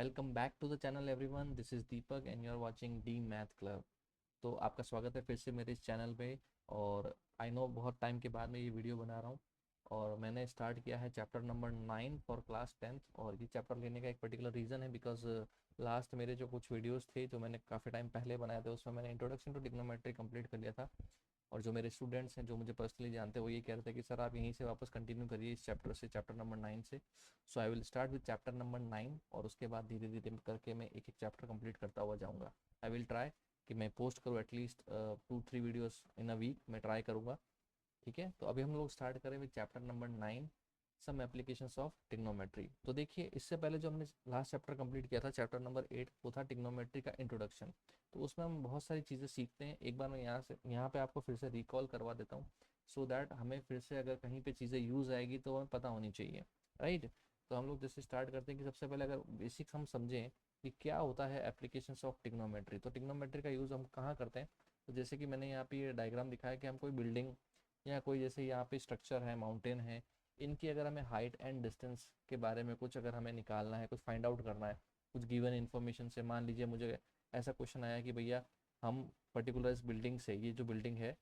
Welcome back to the channel everyone. This is Deepak and you are watching the math club. तो आपका स्वागत है फिर से मेरे इस चैनल पे। और आई नो बहुत टाइम के बाद मैं ये वीडियो बना रहा हूँ और मैंने स्टार्ट किया है chapter number 9 for class 10th। और ये चैप्टर लेने का एक पर्टिकुलर रीज़न है बिकॉज लास्ट मेरे जो कुछ वीडियोस थे जो मैंने काफ़ी टाइम पहले बनाए थे उसमें मैंने इंट्रोडक्शन टू ट्रिग्नोमेट्री कंप्लीट कर लिया था। और जो मेरे स्टूडेंट्स हैं जो मुझे पर्सनली जानते हैं वो ये कह रहे थे कि सर आप यहीं से वापस कंटिन्यू करिए इस चैप्टर से, चैप्टर नंबर 9 से। So I will start with chapter number 9 और उसके बाद धीरे धीरे करके मैं एक एक चैप्टर कंप्लीट करता हुआ जाऊँगा। आई विल ट्राई कि मैं पोस्ट करूँ at least 2-3 videos in a week, मैं ट्राई करूँगा। ठीक है, तो अभी हम लोग स्टार्ट करें with chapter number 9, some applications of trigonometry. तो देखिए, इससे पहले जो हमने लास्ट चैप्टर कंप्लीट किया था चैप्टर नंबर 8, वो था टिग्नोमेट्री का इंट्रोडक्शन। तो उसमें हम बहुत सारी चीज़ें सीखते हैं। एक बार मैं यहाँ पे आपको फिर से रिकॉल करवा देता हूँ सो दैट हमें फिर से अगर कहीं पे चीज़ें यूज़ आएगी तो हमें पता होनी चाहिए, राइट। तो हम लोग जैसे स्टार्ट करते हैं कि सबसे पहले अगर बेसिक हम समझें कि क्या होता है एप्लीकेशंस ऑफ टिग्नोमेट्री, तो टिग्नोमेट्री का यूज़ हम कहाँ करते हैं। तो जैसे कि मैंने यहाँ पे ये डायग्राम दिखाया कि हम कोई बिल्डिंग या कोई जैसे यहाँ पे स्ट्रक्चर है, माउंटेन है, इनकी अगर हमें हाइट एंड डिस्टेंस के बारे में कुछ अगर हमें निकालना है, कुछ फाइंड आउट करना है कुछ गिवन इन्फॉर्मेशन से। मान लीजिए मुझे ऐसा क्वेश्चन आया कि भैया हम पर्टिकुलर इस बिल्डिंग से, ये जो बिल्डिंग है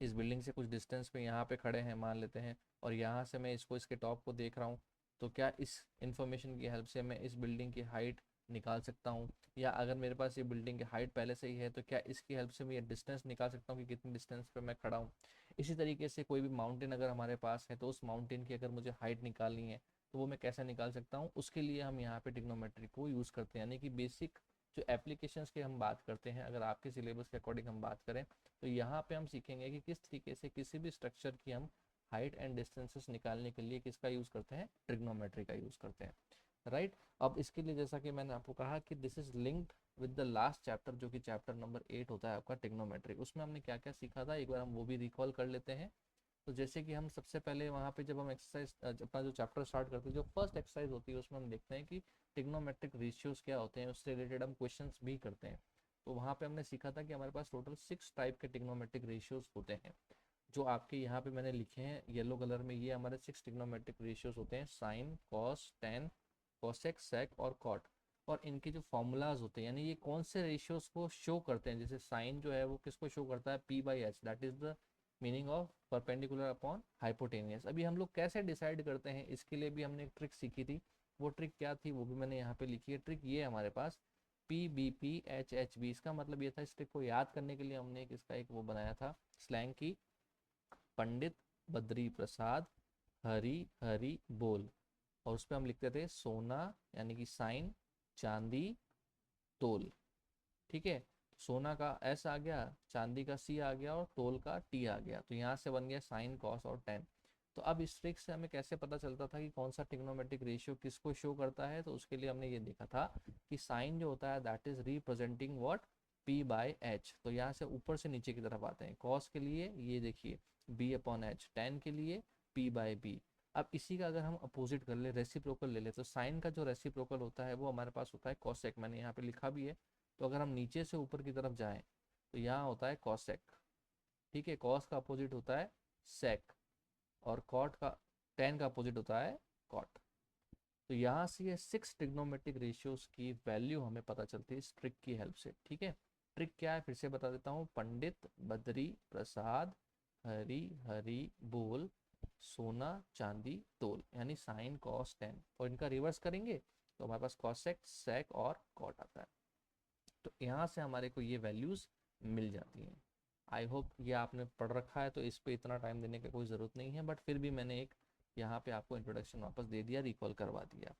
इस बिल्डिंग से कुछ डिस्टेंस पे यहाँ पे खड़े हैं मान लेते हैं, और यहाँ से मैं इसको, इसके टॉप को देख रहा हूँ। तो क्या इस इंफॉर्मेशन की हेल्प से मैं इस बिल्डिंग की हाइट निकाल सकता हूँ, या अगर मेरे पास ये बिल्डिंग की हाइट पहले से ही है तो क्या इसकी हेल्प से मैं ये डिस्टेंस निकाल सकता हूँ कि कितनी डिस्टेंस पे मैं खड़ा हूँ। इसी तरीके से कोई भी माउंटेन अगर हमारे पास है तो उस माउंटेन की अगर मुझे हाइट निकालनी है तो वो मैं कैसे निकाल सकता हूँ, उसके लिए हम यहाँ पे ट्रिग्नोमेट्री को यूज़ करते हैं। यानी कि बेसिक जो एप्लीकेशंस की हम बात करते हैं, अगर आपके सिलेबस के अकॉर्डिंग हम बात करें तो यहाँ पे हम सीखेंगे कि किस तरीके से किसी भी स्ट्रक्चर की हम हाइट एंड डिस्टेंसेस निकालने के लिए किसका यूज़ करते हैं, ट्रिग्नोमेट्री का यूज़ करते हैं, राइट। अब इसके लिए जैसा कि मैंने आपको कहा कि this is linked with the last chapter जो कि चैप्टर नंबर 8 होता है आपका ट्रिग्नोमेट्री। उसमें हमने क्या क्या सीखा था, एक बार हम वो भी रिकॉल कर लेते हैं। तो जैसे कि हम सबसे पहले वहाँ पे जब हम एक्सरसाइज अपना जो चैप्टर स्टार्ट करते हैं, जो फर्स्ट एक्सरसाइज होती है उसमें हम देखते हैं कि टिग्नोमेट्रिक रेशियोज क्या होते हैं, उससे रिलेटेड हम क्वेश्चंस भी करते हैं। तो वहाँ पे हमने सीखा था कि हमारे पास टोटल 6 टाइप के टिग्नोमेट्रिक रेशियोज होते हैं, जो आपके यहाँ पे मैंने लिखे हैं येलो कलर में। ये हमारे 6 टिग्नोमेट्रिक रेशियोज होते हैं, साइन, कॉस, टेन, कोसेक, सेक और कॉट। और इनके जो फॉर्मूलाज होते हैं, यानी ये कौन से रेशियोज को शो करते हैं। जैसे साइन जो है वो किसको शो करता है, P by H, that is the meaning of perpendicular upon hypotenuse. अभी हम लोग कैसे डिसाइड करते हैं, इसके लिए भी हमने एक ट्रिक सीखी थी। वो ट्रिक क्या थी वो भी मैंने यहाँ पे लिखी है। ट्रिक ये है हमारे पास, P B P H H B. इसका मतलब ये था, इस ट्रिक को याद करने के लिए हमने एक इसका एक वो बनाया था स्लैंग की, पंडित बद्री प्रसाद हरी हरी बोल। और उस पर हम लिखते थे सोना यानी कि साइन, चांदी तोल। ठीक है, सोना का एस आ गया, चांदी का सी आ गया और तोल का टी आ गया। तो यहाँ से बन गया साइन, कॉस और टेन। तो अब इस ट्रिक से हमें कैसे पता चलता था कि कौन सा ट्रिग्नोमेट्रिक रेशियो किसको शो करता है, तो उसके लिए हमने ये देखा था कि साइन जो होता है that is representing what, P by H. तो यहाँ से ऊपर से नीचे की तरफ आते हैं। कॉस के लिए ये देखिए बी अपॉन एच, टेन के लिए पी बाय बी। अब इसी का अगर हम अपोजिट कर ले, रेसिप्रोकल ले ले, तो साइन का जो रेसिप्रोकल होता है वो हमारे पास होता है कॉसेक। मैंने यहाँ पे लिखा भी है। तो अगर हम नीचे से ऊपर की तरफ जाएं तो यहाँ होता है कॉसेक। ठीक है, कॉस का अपोजिट होता है सेक, और कॉट का, टेन का अपोजिट होता है कॉट। तो यहाँ से ये 6 ट्रिग्नोमेट्रिक रेशियोज की वैल्यू हमें पता चलती है इस ट्रिक की हेल्प से। ठीक है, ट्रिक क्या है फिर से बता देता हूँ, पंडित बद्री प्रसाद हरी हरी बोल, सोना चांदी तोल, यानी साइन कॉस टेन। और इनका रिवर्स करेंगे तो हमारे पास कॉसेक, सेक और कॉट आता है। तो यहाँ से हमारे को ये वैल्यूज़ मिल जाती हैं। आई होप ये आपने पढ़ रखा है तो इस पे इतना टाइम देने की कोई ज़रूरत नहीं है, बट फिर भी मैंने एक यहाँ पे आपको इंट्रोडक्शन वापस दे दिया, रिकॉल करवा दिया।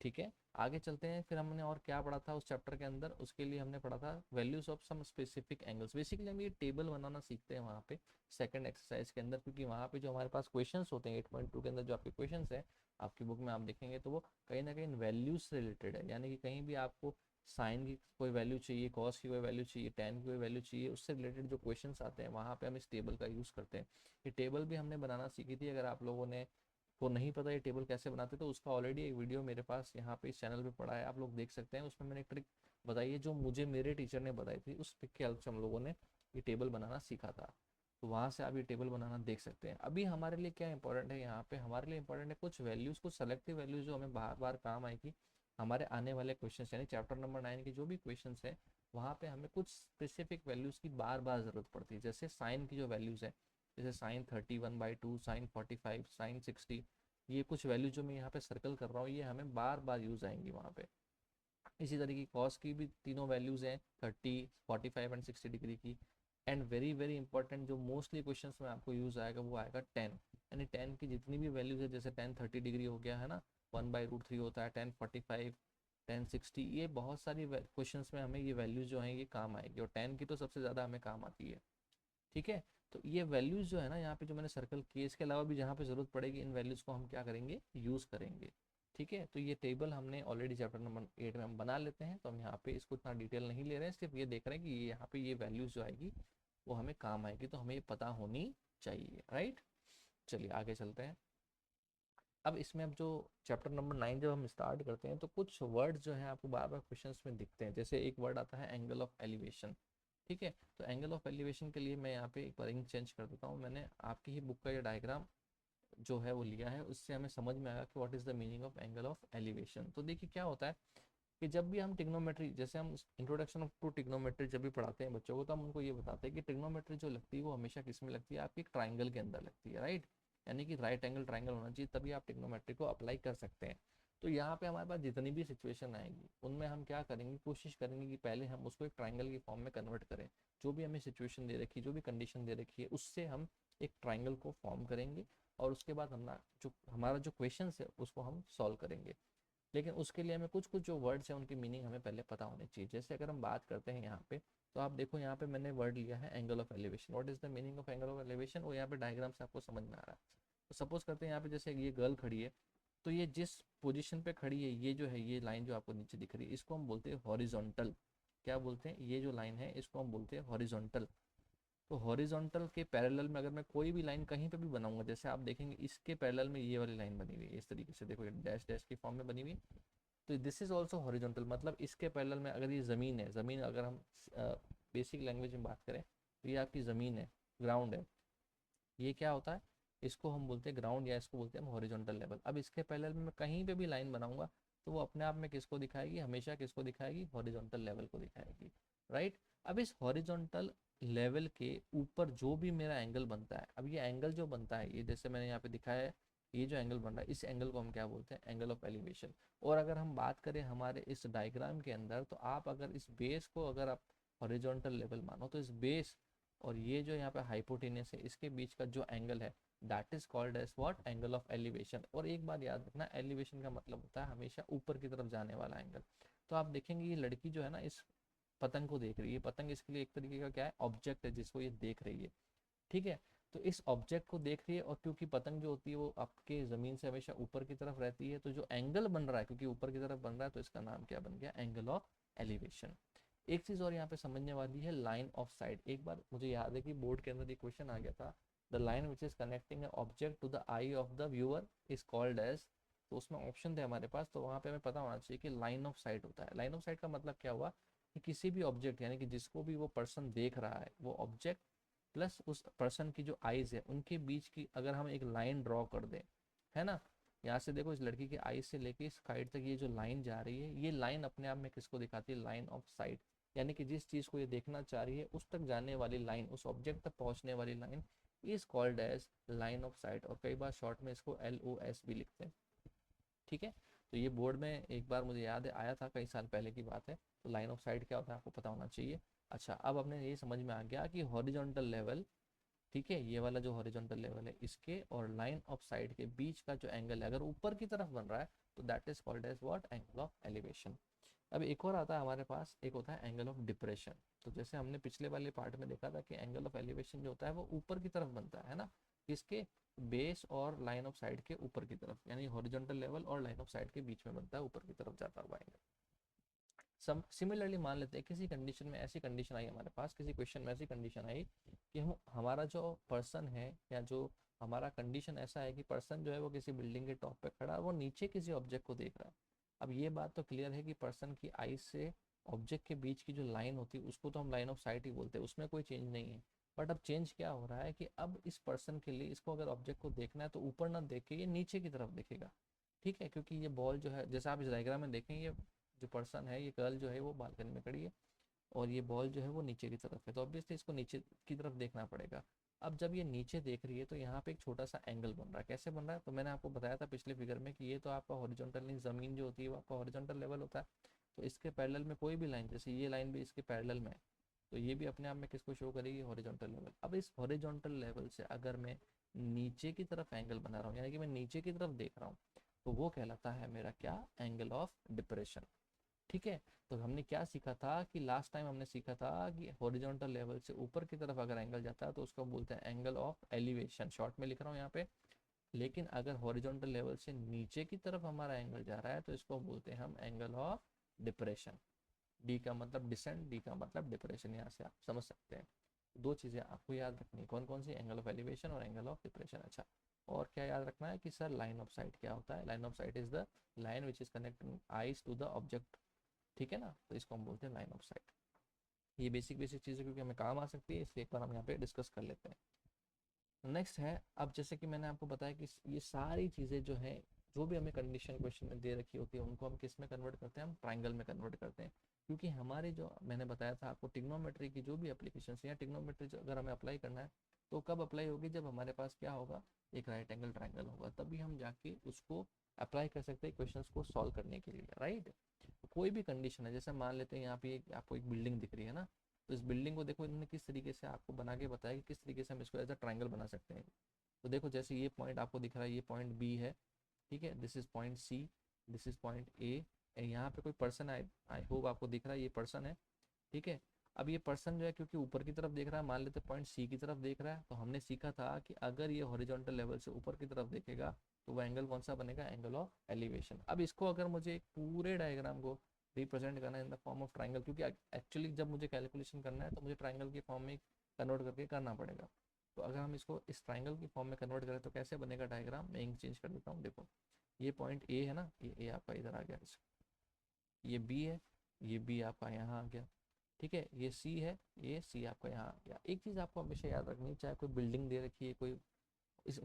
ठीक है, आगे चलते हैं। फिर हमने और क्या पढ़ा था उस चैप्टर के अंदर, उसके लिए हमने पढ़ा था values of some specific angles. Basically हम ये टेबल बनाना सीखते हैं वहाँ पे सेकंड एक्सरसाइज के अंदर, क्योंकि वहाँ पे जो हमारे पास क्वेश्चंस होते हैं 8.2 के अंदर जो आपके क्वेश्चंस हैं आपकी बुक में आप देखेंगे तो वो कहीं ना कहीं वैल्यूज से रिलेटेड है। यानी कि कहीं भी आपको साइन की कोई वैल्यू चाहिए, कॉस की कोई वैल्यू चाहिए, टेन की कोई वैल्यू चाहिए, उससे रिलेटेड जो क्वेश्चंस आते हैं वहाँ पे हम इस टेबल का यूज़ करते हैं। ये टेबल भी हमने बनाना सीखी थी। अगर आप लोगों ने को नहीं पता ये टेबल कैसे बनाते तो उसका ऑलरेडी एक वीडियो मेरे पास यहाँ पे इस चैनल पे पड़ा है, आप लोग देख सकते हैं। उसमें मैंने एक ट्रिक बताई है जो मुझे मेरे टीचर ने बताई थी, उस ट्रिक की हेल्प से हम लोगों ने ये टेबल बनाना सीखा था। तो वहाँ से आप ये टेबल बनाना देख सकते हैं। अभी हमारे लिए क्या इंपॉर्टेंट है, यहाँ पे हमारे लिए इंपॉर्टेंट है कुछ वैल्यूज़, कुछ सेलेक्टिव वैल्यूज़ जो हमें बार बार काम आएगी हमारे आने वाले क्वेश्चन यानी चैप्टर नंबर 9 के जो भी क्वेश्चन है वहाँ पे हमें कुछ स्पेसिफिक वैल्यूज़ की बार बार ज़रूरत पड़ती है। जैसे साइन की जो वैल्यूज़ है, जैसे साइन 31/2, साइन 45, साइन 60, ये कुछ वैल्यू जो मैं यहाँ पे सर्कल कर रहा हूँ ये हमें बार बार यूज़ आएंगी वहाँ पे। इसी तरीके की कॉस की भी तीनों वैल्यूज़ हैं, 30, 45 एंड 60 डिग्री की। एंड वेरी वेरी इंपॉर्टेंट जो मोस्टली क्वेश्चन में आपको यूज़ आएगा वो आएगा टेन, यानी टेन की जितनी भी वैल्यूज़ है, जैसे टेन 30 डिग्री हो गया है ना, 1/√3 होता है, 1045, 1060, ये बहुत सारी क्वेश्चन में हमें ये वैल्यूज़ जो हैं ये काम आएगी, और 10 की तो सबसे ज़्यादा हमें काम आती है। ठीक है, तो ये वैल्यूज़ जो है ना यहाँ पे जो मैंने सर्कल किए, इसके अलावा भी जहाँ पे ज़रूरत पड़ेगी इन वैल्यूज़ को हम क्या करेंगे, यूज़ करेंगे। ठीक है, तो ये टेबल हमने ऑलरेडी चैप्टर नंबर 8 में हम बना लेते हैं, तो हम यहाँ पे इसको इतना डिटेल नहीं ले रहे हैं, सिर्फ ये देख रहे हैं कि यहाँ पे ये वैल्यूज़ जो आएगी वो हमें काम आएगी, तो हमें ये पता होनी चाहिए। राइट, चलिए आगे चलते हैं। अब इसमें अब जो चैप्टर नंबर 9 जब हम स्टार्ट करते हैं तो कुछ वर्ड्स जो है आपको बार बार क्वेश्चन में दिखते हैं। जैसे एक वर्ड आता है एंगल ऑफ एलिवेशन। ठीक है, तो एंगल ऑफ एलिवेशन के लिए मैं यहाँ पे एक बार इंक चेंज कर देता हूँ। मैंने आपकी ही बुक का ये डायग्राम जो है वो लिया है, उससे हमें समझ में आएगा कि what is the meaning of angle of elevation. तो देखिए क्या होता है कि जब भी हम ट्रिग्नोमेट्री, जैसे हम इंट्रोडक्शन ऑफ टू ट्रिग्नोमेट्री जब भी पढ़ाते हैं बच्चों को, तो हम उनको ये बताते हैं कि ट्रिग्नोमेट्री जो लगती है वो हमेशा किस में लगती है, आपकी एक ट्राइंगल के अंदर लगती है। राइट, यानी कि राइट एंगल ट्राइंगल होना चाहिए, तभी आप ट्रिग्नोमेट्री को अप्लाई कर सकते हैं। तो यहाँ पे हमारे पास जितनी भी सिचुएशन आएगी उनमें हम क्या करेंगे, कोशिश करेंगे कि पहले हम उसको एक ट्राइंगल की फॉर्म में कन्वर्ट करें। जो भी हमें सिचुएशन दे रखी है, जो भी कंडीशन दे रखी है, उससे हम एक ट्राइंगल को फॉर्म करेंगे, और उसके बाद हमारा जो क्वेश्चन है उसको हम सॉल्व करेंगे। लेकिन उसके लिए हमें कुछ कुछ जो वर्ड्स हैं उनकी मीनिंग हमें पहले पता होनी चाहिए। जैसे अगर हम बात करते हैं यहाँ पे, तो आप देखो यहाँ पे मैंने वर्ड लिया है angle of elevation. What is the meaning of angle of elevation, वो यहाँ पे डायग्राम से आपको समझ में आ रहा है। तो सपोज करते हैं यहाँ पे जैसे ये गर्ल खड़ी है, तो ये जिस पोजीशन पे खड़ी है, ये जो है ये लाइन जो आपको नीचे दिख रही है, इसको हम बोलते हैं हॉरिजॉन्टल। क्या बोलते हैं, ये जो लाइन है इसको हम बोलते हैं हॉरिजॉन्टल। तो हॉरिजॉन्टल के पैरेलल में अगर मैं कोई भी लाइन कहीं पे भी बनाऊंगा, जैसे आप देखेंगे इसके पैरेलल में ये वाली लाइन बनी हुई है इस तरीके से, देखो ये डैश डैश की फॉर्म में बनी हुई है, तो दिस इज ऑल्सो हॉरिजॉन्टल। मतलब इसके पैरेलल में अगर ये ज़मीन है, ज़मीन अगर हम बेसिक लैंग्वेज में बात करें तो ये आपकी ज़मीन है, ग्राउंड है, ये क्या होता है, इसको हम बोलते हैं ग्राउंड, या इसको बोलते हैं हम हॉरिजॉन्टल लेवल। अब इसके पैरेलल में मैं कहीं पे भी लाइन बनाऊंगा तो वो अपने आप में किसको दिखाएगी, हमेशा किसको दिखाएगी, हॉरिजॉन्टल लेवल को दिखाएगी। राइट, अब इस हॉरिजॉन्टल लेवल के ऊपर जो भी मेरा एंगल बनता है, अब ये एंगल जो बनता है, ये जैसे मैंने यहाँ पे दिखाया है, ये जो एंगल बन रहा है इस एंगल को हम क्या बोलते हैं, एंगल ऑफ एलिवेशन। और अगर हम बात करें हमारे इस डायग्राम के अंदर, तो आप अगर इस बेस को अगर आप हॉरिजॉन्टल लेवल मानो, तो इस बेस और ये जो यहाँ पे हाइपोटेनस है इसके बीच का जो एंगल है, that is called as what, angle of elevation. और एक बात याद रखना, एलिवेशन का मतलब होता है हमेशा ऊपर की तरफ जाने वाला एंगल। तो आप देखेंगे ये लड़की जो है ना इस पतंग को देख रही है, पतंग इसके लिए एक तरीके का क्या है, ऑब्जेक्ट है जिसको ये देख रही है। ठीक है, तो इस ऑब्जेक्ट को देख रही है, और क्योंकि पतंग जो होती है वो आपके ज़मीन से हमेशा ऊपर की तरफ रहती है, तो जो एंगल बन रहा है क्योंकि ऊपर की तरफ बन रहा है, तो इसका नाम क्या बन गया, एंगल ऑफ एलिवेशन। एक चीज़ और यहाँ पे समझने वाली है, लाइन ऑफ साइट। एक बार मुझे याद है कि बोर्ड के अंदर ये क्वेश्चन आ गया था, the line which is connecting object to the eye of the viewer is called as, तो उसमें ऑप्शन थे हमारे पास, तो वहाँ पे हमें पता होना चाहिए कि लाइन ऑफ साइट होता है। लाइन ऑफ साइट का मतलब क्या हुआ कि किसी भी ऑब्जेक्ट, यानी कि जिसको भी वो पर्सन देख रहा है, वो ऑब्जेक्ट प्लस उस पर्सन की जो आईज है उनके बीच की अगर हम एक लाइन ड्रॉ कर दें, है ना, यहाँ से देखो इस लड़की की आईज से लेके इस साइड तक ये जो लाइन जा रही है, ये लाइन अपने आप में किसको दिखाती है, लाइन ऑफ साइट। यानी कि जिस चीज़ को ये देखना चाह रही है उस तक जाने वाली लाइन, उस ऑब्जेक्ट तक पहुंचने वाली line is called as line of sight, और कई बार शॉर्ट में इसको LOS भी लिखते हैं। ठीक है, तो ये बोर्ड में एक बार मुझे याद है आया था, कई साल पहले की बात है। तो लाइन ऑफ साइट क्या होता है आपको पता होना चाहिए। अच्छा, अब अपने ये समझ में आ गया कि हॉरिजॉन्टल लेवल, ठीक है, ये वाला जो हॉरिजॉन्टल लेवल है इसके और लाइन ऑफ साइड के बीच का जो एंगल है अगर ऊपर की तरफ बन रहा है, तो that is called as what, angle of elevation. अब एक और आता है हमारे पास, एक होता है एंगल ऑफ डिप्रेशन। तो जैसे हमने पिछले वाले पार्ट में देखा था कि एंगल ऑफ एलिवेशन जो होता है वो ऊपर की तरफ बनता है ना, किसके, बेस और लाइन ऑफ साइड के ऊपर की तरफ, यानी हॉरिजॉन्टल लेवल और लाइन ऑफ साइड के बीच में बनता है, ऊपर की तरफ जाता हुआ एंगल। सिमिलरली मान लेते हैं किसी कंडीशन में ऐसी कंडीशन आई हमारे पास, किसी क्वेश्चन में ऐसी कंडीशन आई कि हम हमारा जो पर्सन है, या जो हमारा कंडीशन ऐसा है कि पर्सन जो है वो किसी बिल्डिंग के टॉप पे खड़ा है, वो नीचे किसी ऑब्जेक्ट को देख रहा है। अब ये बात तो क्लियर है कि पर्सन की आईज से ऑब्जेक्ट के बीच की जो लाइन होती है उसको तो हम लाइन ऑफ साइट ही बोलते हैं, उसमें कोई चेंज नहीं है। बट अब चेंज क्या हो रहा है कि अब इस पर्सन के लिए, इसको अगर ऑब्जेक्ट को देखना है तो ऊपर ना देख के ये नीचे की तरफ देखेगा। ठीक है, क्योंकि ये बॉल जो है, जैसे आप इस डायग्राम में देखें, ये जो पर्सन है, ये गर्ल जो है वो बालकनी में खड़ी है और ये बॉल जो है वो नीचे की तरफ है, तो ऑब्वियसली इसको नीचे की तरफ देखना पड़ेगा। अब जब ये नीचे देख रही है तो यहाँ पे एक छोटा सा एंगल बन रहा है। कैसे बन रहा है? तो मैंने आपको बताया था पिछले फिगर में कि ये तो आपका हॉरिजॉन्टल, नहीं, ज़मीन जो होती है वो आपका हॉरिजॉन्टल लेवल होता है। तो इसके पैरेलल में कोई भी लाइन, जैसे ये लाइन भी इसके पैरेलल में है, तो ये भी अपने आप में किसको शो करेगी? Horizontal level. अब इस हॉरिजॉन्टल लेवल से अगर मैं नीचे की तरफ एंगल बना रहा हूँ, यानी कि मैं नीचे की तरफ देख रहा हूँ, तो वो कहलाता है मेरा क्या? Angle of depression. ठीक है। तो हमने क्या सीखा था कि लास्ट टाइम हमने सीखा था कि हॉरिजॉन्टल लेवल से ऊपर की तरफ अगर एंगल जाता है तो उसको बोलते हैं एंगल ऑफ एलिवेशन, शॉर्ट में लिख रहा हूँ यहाँ पे। लेकिन अगर हॉरिजॉन्टल लेवल से नीचे की तरफ हमारा एंगल जा रहा है तो इसको बोलते हैं हम एंगल ऑफ डिप्रेशन। डी का मतलब डिसेंट, डी का मतलब डिप्रेशन, यहाँ से आप समझ सकते हैं। दो चीज़ें आपको याद रखनी है, कौन कौन सी? एंगल ऑफ एलिवेशन और एंगल ऑफ डिप्रेशन। अच्छा, और क्या याद रखना है कि सर लाइन ऑफ साइट क्या होता है? Line of sight is the line which is connecting eyes to the object. ठीक है ना, तो इसको हम बोलते हैं लाइन ऑफ साइट। ये बेसिक बेसिक चीज़ें क्योंकि हमें काम आ सकती है, इसलिए एक बार हम यहाँ पे डिस्कस कर लेते हैं। नेक्स्ट है, अब जैसे कि मैंने आपको बताया कि ये सारी चीज़ें जो है, जो भी हमें कंडीशन क्वेश्चन में दे रखी होती है, उनको हम किस में कन्वर्ट करते हैं? हम ट्राइंगल में कन्वर्ट करते हैं। क्योंकि हमारे जो मैंने बताया था आपको, टिग्नोमेट्री की जो भी एप्लीकेशन है, या टिग्नोमेट्री अगर हमें अप्लाई करना है तो कब अप्लाई होगी? जब हमारे पास क्या होगा? एक राइट एंगल ट्राइंगल होगा, तभी हम जाके उसको अप्लाई कर सकते हैं क्वेश्चन को सॉल्व करने के लिए, राइट। कोई भी कंडीशन है, जैसे मान लेते हैं यहाँ पे आपको एक बिल्डिंग दिख रही है ना, तो इस बिल्डिंग को देखो इन्होंने किस तरीके से आपको बना के बताया कि किस तरीके से हम इसको एज अ ट्राइंगल बना सकते हैं। तो देखो, जैसे ये पॉइंट आपको दिख रहा है, ये पॉइंट बी है, ठीक है, this is point C, this is point A, यहाँ पे कोई पर्सन, आई होप आपको दिख रहा है, ये पर्सन है, ठीक है। अब ये पर्सन जो है क्योंकि ऊपर की तरफ देख रहा है, मान लेते पॉइंट सी की तरफ देख रहा है, तो हमने सीखा था कि अगर ये हॉरिजॉन्टल लेवल से ऊपर की तरफ देखेगा तो वो एंगल कौन सा बनेगा? Angle of elevation. अब इसको अगर मुझे एक पूरे डायग्राम को रिप्रेजेंट करना है in the form of triangle, क्योंकि एक्चुअली जब मुझे कैलकुलेशन करना है तो मुझे ट्राइंगल के फॉर्म में कन्वर्ट करके करना पड़ेगा। तो अगर हम इसको इस ट्राइंगल की फॉर्म में कन्वर्ट करें तो कैसे बनेगा डायग्राम? मैं इंक चेंज कर देता हूँ। देखो, ये पॉइंट ए है ना, ये ए आपका इधर आ गया, ये बी है, ये बी आपका यहाँ आ गया, ठीक है, ये सी है, ये सी आपका यहाँ आ गया। एक चीज़ आपको हमेशा याद रखनी है, चाहे कोई बिल्डिंग दे रखी है, कोई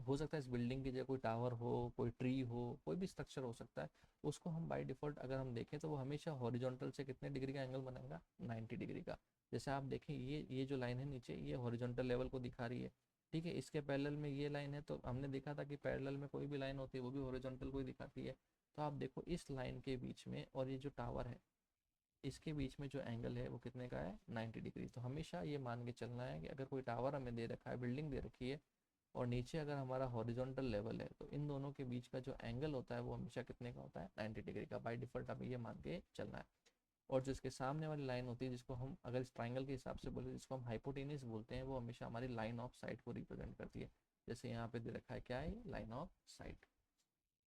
हो सकता है इस बिल्डिंग की जगह कोई टावर हो, कोई ट्री हो, कोई भी स्ट्रक्चर हो सकता है, उसको हम बाय डिफॉल्ट अगर हम देखें तो वो हमेशा हॉरिजॉन्टल से कितने डिग्री का एंगल बनाएगा? 90 डिग्री का। जैसे आप देखें, ये जो लाइन है नीचे, ये हॉरिजॉन्टल लेवल को दिखा रही है, ठीक है। इसके पैरेलल में ये लाइन है, तो हमने देखा था कि पैरेलल में कोई भी लाइन होती है वो भी हॉरिजॉन्टल को ही दिखाती है। तो आप देखो, इस लाइन के बीच में और ये जो टावर है, इसके बीच में जो एंगल है वो कितने का है? 90 डिग्री। तो हमेशा ये मान के चलना है कि अगर कोई टावर हमें दे रखा है, बिल्डिंग दे रखी है, और नीचे अगर हमारा हॉरिजॉन्टल लेवल है, तो इन दोनों के बीच का जो एंगल होता है वो हमेशा कितने का होता है? 90 डिग्री का। बाय डिफॉल्ट हमें ये मान के चलना है। और जो इसके सामने वाली लाइन होती है, जिसको हम अगर इस ट्राइंगल के हिसाब से बोले, जिसको हम हाइपोटेनस बोलते हैं, वो हमेशा हमारी लाइन ऑफ साइट को रिप्रेजेंट करती है। जैसे यहाँ पे दे रखा है, क्या है? Line of site.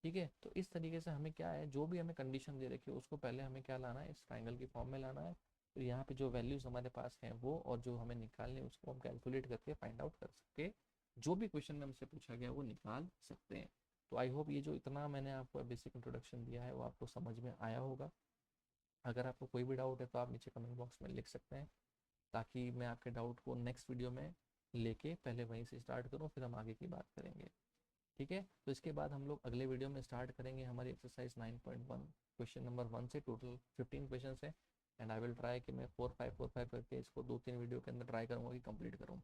ठीक है। तो इस तरीके से हमें क्या है, जो भी हमें कंडीशन दे रखी है उसको पहले हमें क्या लाना है? इस ट्राइंगल की फॉर्म में लाना है। तो यहाँ पे जो वैल्यूज हमारे पास हैं वो, और जो हमें निकालने उसको हम कैलकुलेट करके फाइंड आउट कर सके, जो भी क्वेश्चन में हमसे पूछा गया वो निकाल सकते हैं। तो आई होप ये जो इतना मैंने आपको बेसिक इंट्रोडक्शन दिया है वो आपको समझ में आया होगा। अगर आपको कोई भी डाउट है तो आप नीचे कमेंट बॉक्स में लिख सकते हैं, ताकि मैं आपके डाउट को नेक्स्ट वीडियो में लेके पहले वहीं से स्टार्ट करूँ, फिर हम आगे की बात करेंगे। ठीक है। तो इसके बाद हम लोग अगले वीडियो में स्टार्ट करेंगे हमारी एक्सरसाइज 9.1, क्वेश्चन नंबर 1 से टोटल 15 क्वेश्चन है। एंड आई विल ट्राई कि मैं 4 5 करके इसको 2 3 वीडियो के अंदर ट्राई करूँगा कि कंप्लीट करूँ।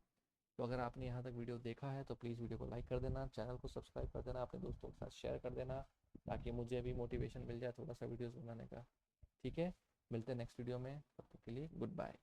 तो अगर आपने यहाँ तक वीडियो देखा है तो प्लीज़ वीडियो को लाइक कर देना, चैनल को सब्सक्राइब कर देना, अपने दोस्तों के साथ शेयर कर देना, ताकि मुझे भी मोटिवेशन मिल जाए थोड़ा सा वीडियोज़ बनाने का। ठीक है, मिलते हैं नेक्स्ट वीडियो में, तब तक के लिए गुड बाय।